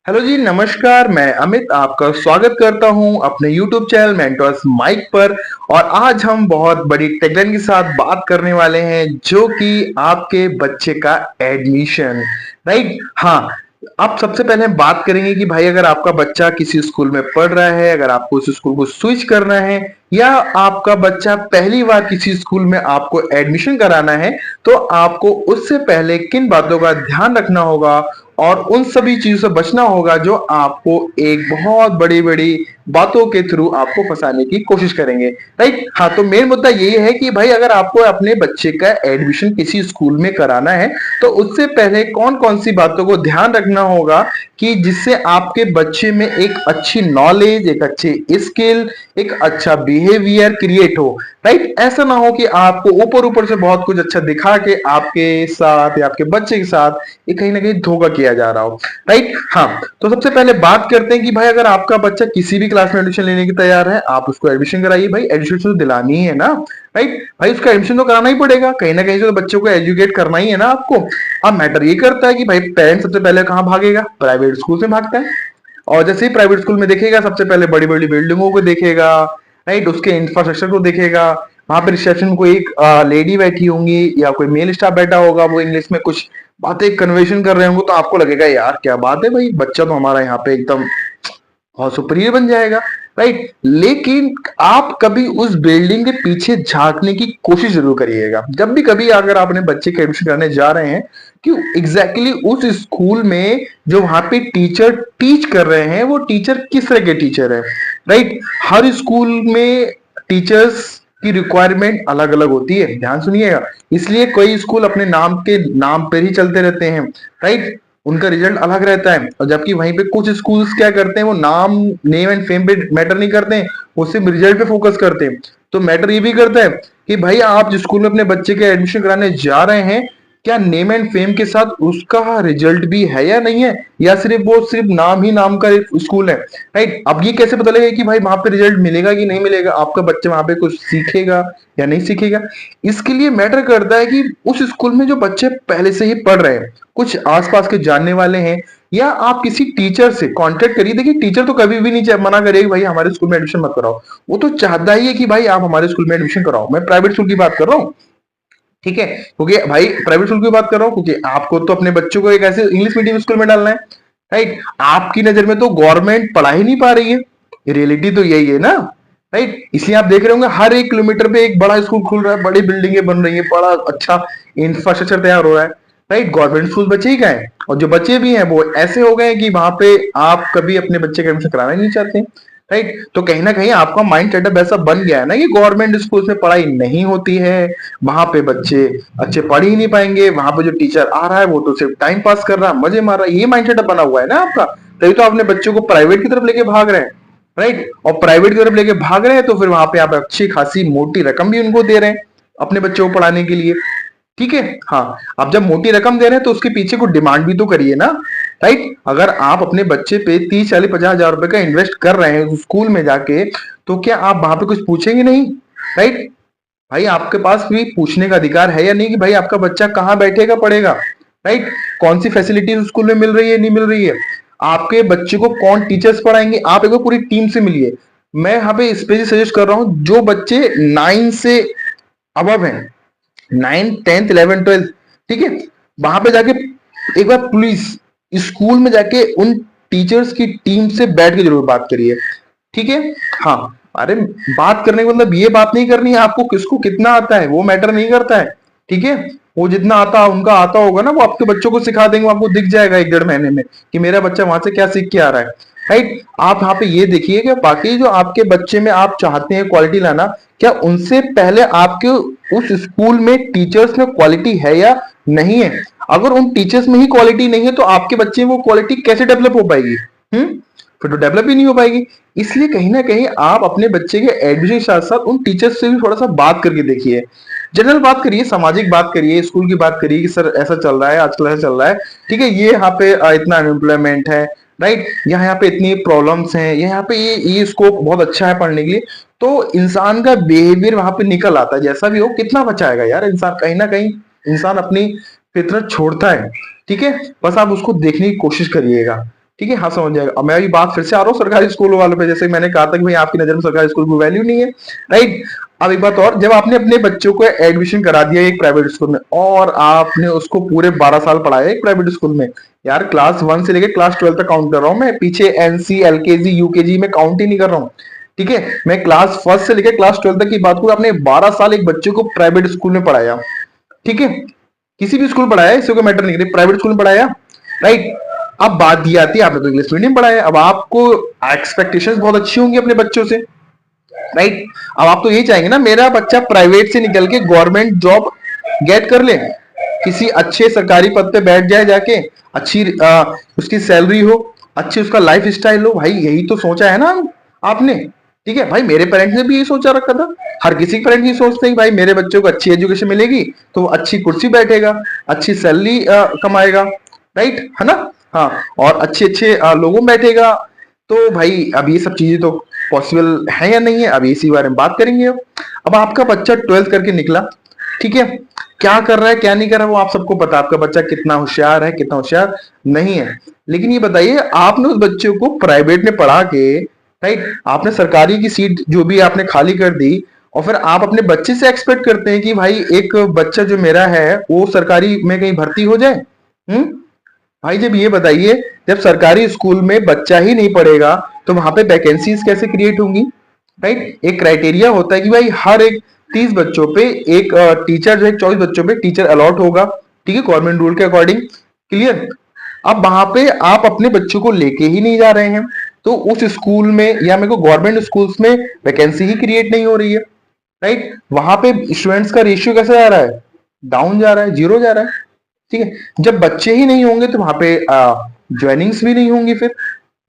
Hello जी, नमस्कार। मैं अमित आपका स्वागत करता हूं अपने YouTube चैनल मेंटर्स माइक पर। और आज हम बहुत बड़ी टैगलाइन के साथ बात करने वाले हैं, जो कि आपके बच्चे का एडमिशन। राइट, हाँ। अब सबसे पहले हम बात करेंगे कि भाई, अगर आपका बच्चा किसी स्कूल में पढ़ रहा है, अगर आपको उस स्कूल को स्विच करना है, या आपका बच्चा पहली बार किसी स्कूल में आपको एडमिशन कराना है, तो आपको उससे पहले किन बातों का ध्यान रखना होगा और उन सभी चीजों से बचना होगा जो आपको एक बहुत बड़ी बड़ी बातों के थ्रू आपको फंसाने की कोशिश करेंगे। राइट, हाँ। तो मेन मुद्दा यही है कि भाई, अगर आपको अपने बच्चे का एडमिशन किसी स्कूल में कराना है, तो उससे पहले कौन कौन सी बातों को ध्यान रखना होगा कि जिससे आपके बच्चे में एक अच्छी नॉलेज, एक अच्छी स्किल, एक अच्छा बिहेवियर क्रिएट हो। राइट, ऐसा ना हो कि आपको ऊपर ऊपर से बहुत कुछ अच्छा दिखा के आपके साथ या आपके बच्चे के साथ ये कहीं ना कहीं धोखा किया जा रहा हो। राइट, हाँ। तो सबसे पहले बात करते हैं कि भाई, अगर आपका बच्चा किसी भी क्लास में एडमिशन लेने की तैयार है, आप उसको एडमिशन कराइए। भाई, एडमिशन तो दिलानी ही है ना। राइट भाई, उसका एडमिशन तो कराना ही पड़ेगा, कहीं ना कहीं से तो बच्चों को एजुकेट करना ही है ना आपको। अब मैटर ये करता है कि भाई, पेरेंट्स सबसे पहले कहाँ भागेगा? प्राइवेट स्कूल में भागता है। और जैसे ही प्राइवेट स्कूल में देखेगा, सबसे पहले बड़ी बड़ी बिल्डिंगों को देखेगा। राइट, उसके इंफ्रास्ट्रक्चर को देखेगा। वहां पे रिसेप्शन में कोई एक लेडी बैठी होंगी या कोई मेल स्टाफ बैठा होगा, वो इंग्लिश में कुछ बातें कन्वर्सेशन कर रहे होंगे, तो आपको लगेगा यार क्या बात है भाई, बच्चा तो हमारा यहाँ पे एकदम बहुत सुपीरियर बन जाएगा। राइट, लेकिन आप कभी उस बिल्डिंग के पीछे झांकने की कोशिश जरूर करिएगा जब भी कभी अगर आप अपने बच्चे के एडमिशन कराने जा रहे हैं, कि एग्जैक्टली उस स्कूल में जो वहां पे टीचर टीच कर रहे हैं, वो टीचर किस तरह के टीचर है। राइट, हर स्कूल में टीचर्स की रिक्वायरमेंट अलग अलग होती है, ध्यान सुनिएगा। इसलिए कई स्कूल अपने नाम के नाम पर ही चलते रहते हैं। राइट, उनका रिजल्ट अलग रहता है, और जबकि वहीं पे कुछ स्कूल्स क्या करते हैं, वो नेम एंड फेम पे मैटर नहीं करते हैं, वो सिर्फ रिजल्ट पे फोकस करते हैं। तो मैटर ये भी करता है कि भाई, आप जिस स्कूल में अपने बच्चे के एडमिशन कराने जा रहे हैं, क्या नेम एंड फेम के साथ उसका रिजल्ट भी है या नहीं है, या सिर्फ नाम ही नाम का स्कूल है। राइट, अब ये कैसे पता लगेगा कि भाई वहां पे रिजल्ट मिलेगा कि नहीं मिलेगा, आपका बच्चा वहां पे कुछ सीखेगा या नहीं सीखेगा। इसके लिए मैटर करता है कि उस स्कूल में जो बच्चे पहले से ही पढ़ रहे हैं, कुछ आसपास के जानने वाले हैं, या आप किसी टीचर से कांटेक्ट करिए। देखिए, टीचर तो कभी भी नहीं मना करेगा भाई हमारे स्कूल में एडमिशन मत कराओ। वो तो चाहता ही है कि भाई आप हमारे स्कूल में एडमिशन कराओ। मैं प्राइवेट स्कूल की बात कर रहा हूँ, ठीक है, क्योंकि भाई प्राइवेट स्कूल की बात कर रहा हूँ, क्योंकि आपको तो अपने बच्चों को एक ऐसे इंग्लिश मीडियम स्कूल में डालना है। राइट, आपकी नजर में तो गवर्नमेंट पढ़ा ही नहीं पा रही है, रियलिटी तो यही है ना। राइट, इसलिए आप देख रहे होंगे हर 1 किलोमीटर पे एक बड़ा स्कूल खुल रहा है, बड़ी बिल्डिंगें बन रही है, बड़ा अच्छा इंफ्रास्ट्रक्चर तैयार हो रहा है। राइट, गवर्नमेंट स्कूल बचे ही गए, और जो बच्चे भी हैं वो ऐसे हो गए कि वहां पे आप कभी अपने बच्चे का एडमिशन कराना ही नहीं चाहते। राइट, तो कहीं ना कहीं आपका माइंड सेटअप ऐसा बन गया है ना कि गवर्नमेंट स्कूल में पढ़ाई नहीं होती है, वहां पे बच्चे अच्छे पढ़ ही नहीं पाएंगे, वहां पे जो टीचर आ रहा है वो तो सिर्फ टाइम पास कर रहा है, मजे मार रहा है। ये माइंड सेटअप बना हुआ है ना आपका, तभी तो अपने बच्चों को प्राइवेट की तरफ लेके भाग रहे हैं। राइट, और प्राइवेट की तरफ लेके भाग रहे हैं, तो फिर वहां पे आप अच्छी खासी मोटी रकम भी उनको दे रहे हैं अपने बच्चों को पढ़ाने के लिए। ठीक है, हाँ। अब जब मोटी रकम दे रहे हैं, तो उसके पीछे कुछ डिमांड भी तो करिए ना। राइट, अगर आप अपने बच्चे पे 30, 40, 50 हजार रुपए का इन्वेस्ट कर रहे हैं स्कूल में जाके, तो क्या आप वहां पे कुछ पूछेंगे नहीं? राइट भाई, आपके पास भी पूछने का अधिकार है या नहीं कि भाई आपका बच्चा कहाँ बैठेगा पढ़ेगा। राइट, कौन सी फैसिलिटीज स्कूल में मिल रही है, नहीं मिल रही है, आपके बच्चे को कौन टीचर्स पढ़ाएंगे। आप एक बार पूरी टीम से मिलिए। मैं यहाँ पे स्पेशली सजेस्ट कर रहा हूँ, जो बच्चे 9 से अबव हैं, 9, 10, 11, 12, ठीक है, वहां पे जाके एक बार प्लीज स्कूल में जाके उन टीचर्स की टीम से बैठ के जरूर बात करिए। ठीक है, हाँ। अरे, बात करने का मतलब ये बात नहीं करनी है आपको किसको कितना आता है, वो मैटर नहीं करता है। ठीक है, वो जितना आता उनका आता होगा ना, वो आपके बच्चों को सिखा देंगे, आपको दिख जाएगा 1, 1.5 महीने में कि मेरा बच्चा वहां से क्या सीख के आ रहा है। राइट, आप यहाँ पे ये देखिए कि बाकी जो आपके बच्चे में आप चाहते हैं क्वालिटी लाना, क्या उनसे पहले आपके उस स्कूल में टीचर्स में क्वालिटी है या नहीं है। अगर उन टीचर्स में ही क्वालिटी नहीं है, तो आपके बच्चे में वो क्वालिटी कैसे डेवलप हो पाएगी? फिर तो डेवलप ही नहीं हो पाएगी। इसलिए कहीं ना कहीं आप अपने बच्चे के एडमिशन के साथ साथ उन टीचर्स से भी थोड़ा सा बात करके देखिए। जनरल बात करिए, सामाजिक बात करिए, स्कूल की बात करिए कि सर ऐसा चल रहा है, आजकल ऐसा चल रहा है। ठीक है, ये यहाँ पे इतना अनएम्प्लॉयमेंट है। राइट, यहाँ पे इतनी प्रॉब्लम्स हैं, यहाँ पे ये स्कोप बहुत अच्छा है पढ़ने के लिए। तो इंसान का बिहेवियर वहां पे निकल आता है, जैसा भी हो। कितना बचाएगा यार इंसान, कहीं ना कहीं इंसान अपनी फितरत छोड़ता है। ठीक है, बस आप उसको देखने की कोशिश करिएगा। ठीक है, हाँ समझ जाएगा। अब मैं ये बात फिर से आ रहा हूँ सरकारी स्कूल वालों पे, जैसे मैंने कहा था कि भाई आपकी नजर में सरकारी स्कूल की वैल्यू नहीं है, राइट। अब एक बात और, जब आपने अपने बच्चों को एडमिशन करा दिया एक प्राइवेट स्कूल में और आपने उसको पूरे 12 साल पढ़ाया एक प्राइवेट स्कूल में, यार क्लास 1 से लेकर क्लास 12 तक काउंट कर रहा हूँ मैं, पीछे एनसी एलकेजी यूकेजी में काउंट ही नहीं कर रहा हूँ, ठीक है। मैं क्लास 1 से लेकर क्लास 12 तक की बात करूँ, आपने 12 साल एक बच्चे को प्राइवेट स्कूल में पढ़ाया, ठीक है। किसी भी स्कूल पढ़ाया, इससे कोई मैटर नहीं करे, प्राइवेट स्कूल में पढ़ाया, राइट। अब बात ये आती है, आपने तो इंग्लिश मीडियम पढ़ाया, अब आपको एक्सपेक्टेशंस बहुत अच्छी होंगी अपने बच्चों से, राइट। अब आप तो यही चाहेंगे ना मेरा बच्चा प्राइवेट से निकल के गवर्नमेंट जॉब गेट कर ले, किसी अच्छे सरकारी पद पे बैठ जाए जाके, अच्छी उसकी सैलरी हो, अच्छी उसका लाइफ स्टाइल हो, भाई यही तो सोचा है ना आपने, ठीक है। भाई मेरे पेरेंट्स ने भी यही सोचा रखा था, हर किसी के पेरेंट्स ये सोचते हैं भाई मेरे बच्चों को अच्छी एजुकेशन मिलेगी तो वो अच्छी कुर्सी बैठेगा, अच्छी सैलरी कमाएगा, राइट है ना। हाँ, और अच्छे अच्छे लोगों में बैठेगा। तो भाई अब ये सब चीजें तो पॉसिबल है या नहीं है, अब इसी बारे में बात करेंगे। अब आपका बच्चा 12th करके निकला, ठीक है, क्या कर रहा है क्या नहीं कर रहा है वो आप सबको पता, आपका बच्चा कितना होशियार है कितना होशियार नहीं है। लेकिन ये बताइए, आपने उस बच्चे को प्राइवेट में पढ़ा के, राइट, आपने सरकारी की सीट जो भी आपने खाली कर दी, और फिर आप अपने बच्चे से एक्सपेक्ट करते हैं कि भाई एक बच्चा जो मेरा है वो सरकारी में कहीं भर्ती हो जाए। हम्म। भाई जब ये बताइए, जब सरकारी स्कूल में बच्चा ही नहीं पढ़ेगा तो वहां पे वैकेंसीज कैसे क्रिएट होंगी, राइट। एक क्राइटेरिया होता है कि भाई हर एक 30 बच्चों पे एक टीचर जो है, 24 बच्चों पे टीचर अलॉट होगा, ठीक है, गवर्नमेंट रूल के अकॉर्डिंग, क्लियर। अब वहां पे आप अपने बच्चों को लेके ही नहीं जा रहे हैं, तो उस स्कूल में या मेरे को गवर्नमेंट स्कूल्स में वैकेंसी ही क्रिएट नहीं हो रही है, राइट। वहां पे स्टूडेंट्स का रेशियो कैसे जा रहा है, डाउन जा रहा है, जीरो जा रहा है, ठीक है। जब बच्चे ही नहीं होंगे तो वहां पे ज्वाइनिंग्स भी नहीं होंगी, फिर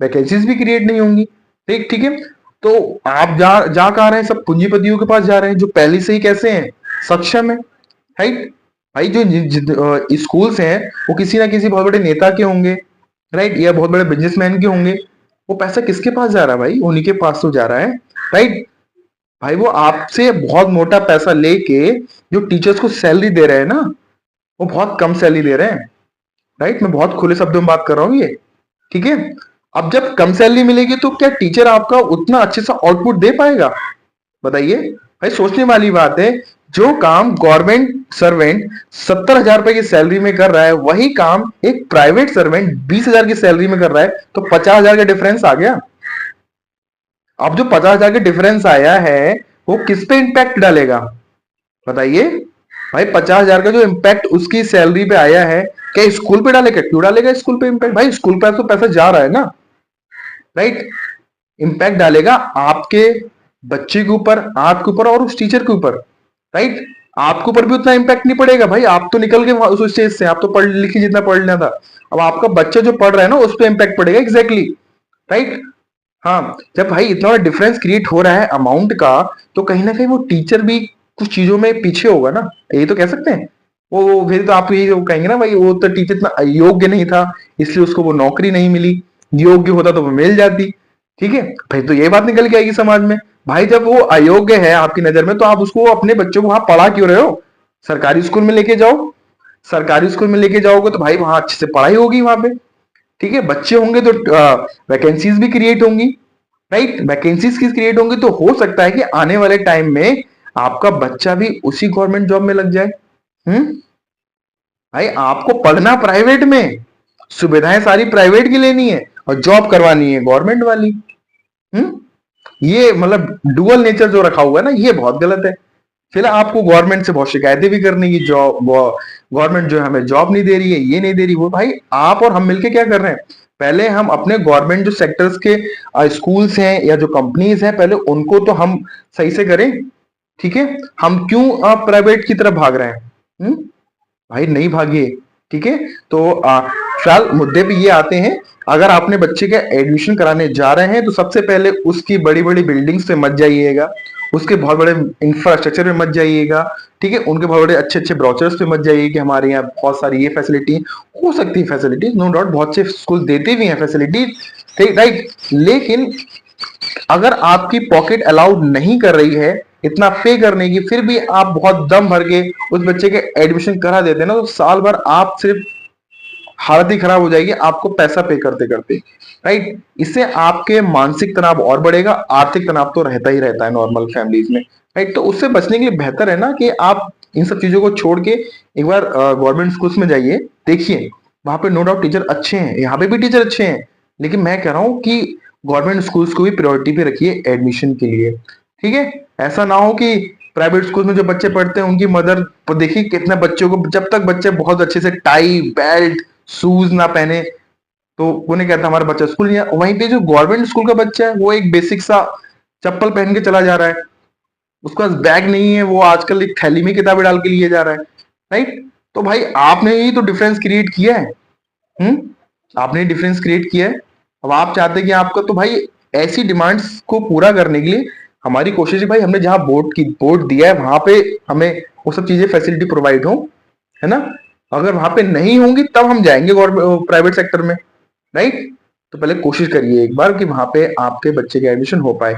वैकेंसीज भी क्रिएट नहीं होंगी, ठीक ठीक है। तो आप जा जा कहा रहे हैं, सब पूंजीपतियों के पास जा रहे हैं जो पहले से ही कैसे हैं, सक्षम है, राइट। भाई जो स्कूल्स हैं वो किसी ना किसी बहुत बड़े नेता के होंगे, राइट, या बहुत बड़े बिजनेसमैन के होंगे, वो पैसा किसके पास जा रहा है भाई, उन्हीं के पास तो जा रहा है, राइट। भाई वो आपसे बहुत मोटा पैसा लेके जो टीचर्स को सैलरी दे रहे हैं ना, वो बहुत कम सैलरी दे रहे हैं, राइट। मैं बहुत खुले शब्दों में बात कर रहा हूँ ये, ठीक है। अब जब कम सैलरी मिलेगी तो क्या टीचर आपका उतना अच्छे से आउटपुट दे पाएगा, बताइए। भाई सोचने वाली बात है, जो काम गवर्नमेंट सर्वेंट 70,000 रुपए की सैलरी में कर रहा है वही काम एक प्राइवेट सर्वेंट 20,000 की सैलरी में कर रहा है, तो 50,000 का डिफरेंस आ गया। अब जो 50,000 का डिफरेंस आया है वो किस पे इंपैक्ट डालेगा, बताइए। भाई 50,000 का जो इम्पैक्ट उसकी सैलरी पे आया है, क्या स्कूल पे डालेगा, क्यों डालेगा स्कूल पे इम्पैक्ट, भाई स्कूल पे तो पैसा जा रहा है ना, राइट। इम्पैक्ट डालेगा आपके बच्चे के ऊपर, आपके ऊपर और उस टीचर के ऊपर, राइट। आपके ऊपर भी उतना इम्पैक्ट नहीं पड़ेगा, भाई आप तो निकल गए उस स्टेज से, आप तो पढ़ लिखी जितना पढ़ना था। अब आपका बच्चा जो पढ़ रहा है ना उस पर इम्पैक्ट पड़ेगा, एग्जैक्टली, राइट। हाँ, जब भाई इतना बड़ा डिफरेंस क्रिएट हो रहा है अमाउंट का, तो कहीं ना कहीं वो टीचर भी कुछ चीजों में पीछे होगा ना, ये तो कह सकते हैं। वो फिर तो आप ये कहेंगे ना भाई वो तो टीचर इतना अयोग्य नहीं था इसलिए उसको वो नौकरी नहीं मिली, योग्य होता तो वो मिल जाती, ठीक है। भाई तो ये बात निकल के आएगी समाज में। भाई जब वो अयोग्य है आपकी नजर में तो आप उसको अपने बच्चों को वहां पढ़ा क्यों रहे हो, सरकारी स्कूल में लेके जाओ, सरकारी स्कूल में लेके जाओगे तो भाई वहां अच्छे से पढ़ाई होगी वहां पे, ठीक है। बच्चे होंगे तो वैकेंसीज भी क्रिएट होंगी, राइट। वैकेंसीज की क्रिएट होंगी तो हो सकता है कि आने वाले टाइम में आपका बच्चा भी उसी गवर्नमेंट जॉब में लग जाए। भाई आपको पढ़ना प्राइवेट में, सुविधाएं सारी प्राइवेट की लेनी है और जॉब करवानी है गवर्नमेंट वाली। हम्म ये मतलब डुअल नेचर जो रखा हुआ है ना, ये बहुत गलत है। फिर आपको गवर्नमेंट से बहुत शिकायतें भी करनी की, जॉब गवर्नमेंट जो है हमें जॉब नहीं दे रही है, ये नहीं दे रही वो। भाई आप और हम मिलके क्या कर रहे हैं, पहले हम अपने गवर्नमेंट जो सेक्टर्स के स्कूल्स हैं या जो कंपनीज हैं पहले उनको तो हम सही से करें, ठीक है। हम क्यों प्राइवेट की तरफ भाग रहे हैं, भाई नहीं भागिए, ठीक है। तो फिलहाल मुद्दे पे ये आते हैं, अगर आपने बच्चे का एडमिशन कराने जा रहे हैं तो सबसे पहले उसकी बड़ी बड़ी बिल्डिंग्स पे मत जाइएगा, उसके बहुत बड़े इंफ्रास्ट्रक्चर में मत जाइएगा, ठीक है। उनके बहुत बड़े अच्छे अच्छे ब्राउचर्स पे मत जाइए कि हमारे यहाँ बहुत सारी ये फैसिलिटी हो सकती है, फैसिलिटीज नो डाउट बहुत से स्कूल देते भी हैं फैसिलिटीज, ठीक, राइट। लेकिन अगर आपकी पॉकेट अलाउड नहीं कर रही है इतना पे करने की, फिर भी आप बहुत दम भर के उस बच्चे के एडमिशन करा देते हैं ना, तो साल भर आप सिर्फ हालत ही खराब हो जाएगी आपको पैसा पे करते करते, राइट। इससे आपके मानसिक तनाव और बढ़ेगा, आर्थिक तनाव तो रहता ही रहता है नॉर्मल फैमिलीज में, राइट। तो उससे बचने के लिए बेहतर है ना कि आप इन सब चीजों को छोड़ के एक बार गवर्नमेंट स्कूल्स में जाइए, देखिए वहां पे नो डाउट टीचर अच्छे हैं, यहाँ पे भी टीचर अच्छे हैं, लेकिन मैं कह रहा हूँ कि गवर्नमेंट स्कूल्स को भी प्रायोरिटी पे रखिए एडमिशन के लिए, ठीक है। ऐसा ना हो कि प्राइवेट स्कूल में जो बच्चे पढ़ते हैं उनकी मदर, देखिए कितने बच्चों को, जब तक बच्चे बहुत अच्छे से टाई बेल्ट शूज ना पहने तो वो नहीं कहता हमारा बच्चा स्कूल नहीं है। वहीं पे जो गवर्नमेंट स्कूल का बच्चा है वो एक बेसिक सा चप्पल पहन के चला जा रहा है, उसके पास बैग नहीं है, वो आजकल एक थैली में किताबें डाल के लिए जा रहा है, राइट। तो भाई आपने ही तो डिफरेंस क्रिएट किया है, आपने डिफरेंस क्रिएट किया है। अब आप चाहते हैं कि आपका, तो भाई ऐसी डिमांड्स को पूरा करने के लिए हमारी कोशिश है भाई, हमने जहां बोर्ड दिया है वहां पे हमें वो सब चीजें फैसिलिटी प्रोवाइड हो, है ना। अगर वहां पे नहीं होंगी तब हम जाएंगे प्राइवेट सेक्टर में, राइट। तो पहले कोशिश करिए एक बार कि वहां पे आपके बच्चे का एडमिशन हो पाए,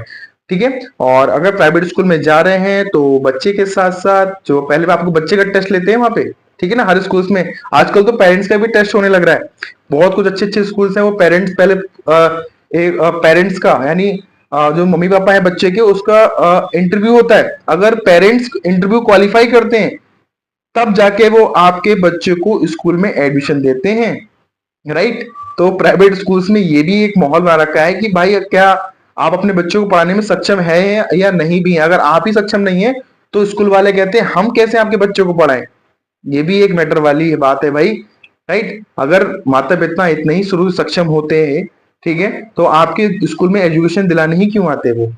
ठीक है। और अगर प्राइवेट स्कूल में जा रहे हैं तो बच्चे के साथ साथ जो पहले आपको बच्चे का टेस्ट लेते हैं वहां पे, ठीक है ना, हर स्कूल्स में। आजकल तो पेरेंट्स का भी टेस्ट होने लग रहा है, बहुत कुछ अच्छे अच्छे स्कूल्स हैं, वो पेरेंट्स पहले एक पेरेंट्स का यानी जो मम्मी पापा है बच्चे के, उसका इंटरव्यू होता है। अगर पेरेंट्स इंटरव्यू क्वालिफाई करते हैं तब जाके वो आपके बच्चे को स्कूल में एडमिशन देते हैं, राइट। तो प्राइवेट स्कूल्स में ये भी एक माहौल बना रखा है कि भाई क्या आप अपने बच्चों को पढ़ाने में सक्षम है या नहीं भी है। अगर आप ही सक्षम नहीं है तो स्कूल वाले कहते हैं हम कैसे आपके बच्चों को पढ़ाएं। ये भी एक मैटर वाली बात है भाई, राइट। अगर माता पिता इतने ही शुरू से सक्षम होते हैं, ठीक है, तो आपके स्कूल में एजुकेशन दिलाने ही क्यों आते वो।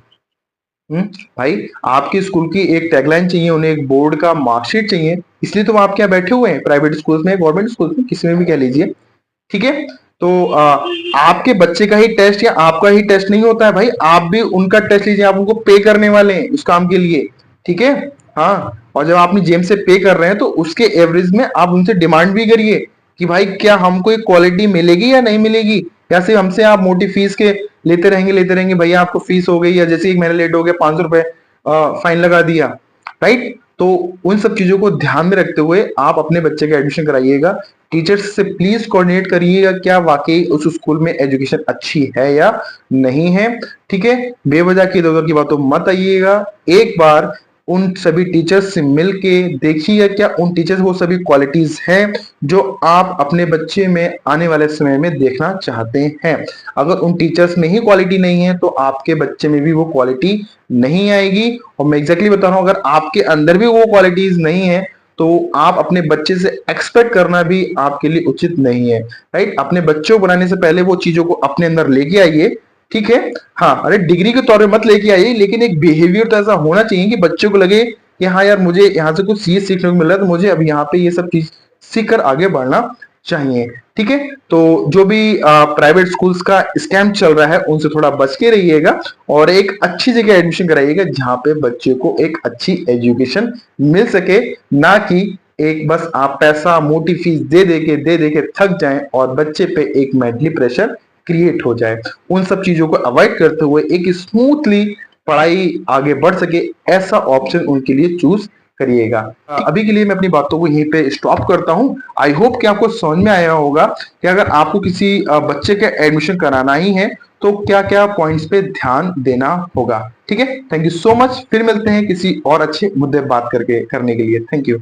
भाई आपके स्कूल की एक टैगलाइन चाहिए, उन्हें एक बोर्ड का मार्कशीट चाहिए, इसलिए तो वो आपके यहाँ बैठे हुए हैं, प्राइवेट स्कूल्स में गवर्नमेंट स्कूल्स में किसी में भी कह लीजिए, ठीक है। तो आपके बच्चे का ही टेस्ट या आपका ही टेस्ट नहीं होता है भाई, आप भी उनका टेस्ट लीजिए, आप उनको पे करने वाले हैं उस काम के लिए, ठीक है। हाँ, और जब आप अपनी जेब से पे कर रहे हैं तो उसके एवरेज में आप उनसे डिमांड भी करिए कि भाई क्या हमको एक क्वालिटी मिलेगी या नहीं मिलेगी, या सिर्फ हमसे आप मोटी फीस के लेते रहेंगे भैया आपको फीस हो गई, या जैसे एक महीना लेट हो गया 500 रुपए फाइन लगा दिया, राइट। तो उन सब चीजों को ध्यान में रखते हुए आप अपने बच्चे का एडमिशन कराइएगा। टीचर्स से प्लीज कोऑर्डिनेट करिएगा क्या वाकई उस स्कूल में एजुकेशन अच्छी है या नहीं है, ठीक है। बेवजह की इधर की बातों मत आइएगा, एक बार उन सभी टीचर्स से मिलके देखिए क्या उन टीचर्स वो सभी क्वालिटीज हैं जो आप अपने बच्चे में आने वाले समय में देखना चाहते हैं। अगर उन टीचर्स में ही क्वालिटी नहीं है तो आपके बच्चे में भी वो क्वालिटी नहीं आएगी। और मैं एग्जैक्टली बता रहा हूं, अगर आपके अंदर भी वो क्वालिटीज नहीं है तो आप अपने बच्चे से एक्सपेक्ट करना भी आपके लिए उचित नहीं है, राइट। अपने बच्चों को बनाने से पहले वो चीजों को अपने अंदर लेके आइए, ठीक है। हाँ, अरे डिग्री के तौर पे मत लेके आइए, लेकिन एक बिहेवियर तो ऐसा होना चाहिए कि बच्चों को लगे कि हाँ यार मुझे यहाँ से कुछ चीज सीखने को मिल रहा है, तो मुझे अब यहाँ पे ये सब चीज सीख कर आगे बढ़ना चाहिए, ठीक है। तो जो भी प्राइवेट स्कूल्स का स्कैम चल रहा है उनसे थोड़ा बच के रहिएगा और एक अच्छी जगह एडमिशन कराइएगा जहां पे बच्चे को एक अच्छी एजुकेशन मिल सके, ना कि एक बस आप पैसा मोटी फीस दे दे के थक जाएं और बच्चे पे एक मेंटली प्रेशर क्रिएट हो जाए। उन सब चीजों को अवॉइड करते हुए एक स्मूथली पढ़ाई आगे बढ़ सके ऐसा ऑप्शन उनके लिए चूज करिएगा। अभी के लिए मैं अपनी बातों को यहीं पे स्टॉप करता हूं। आई होप कि आपको समझ में आया होगा कि अगर आपको किसी बच्चे का एडमिशन कराना ही है तो क्या क्या पॉइंट्स पे ध्यान देना होगा, ठीक है। थैंक यू सो मच, फिर मिलते हैं किसी और अच्छे मुद्दे बात करने के लिए। Thank you.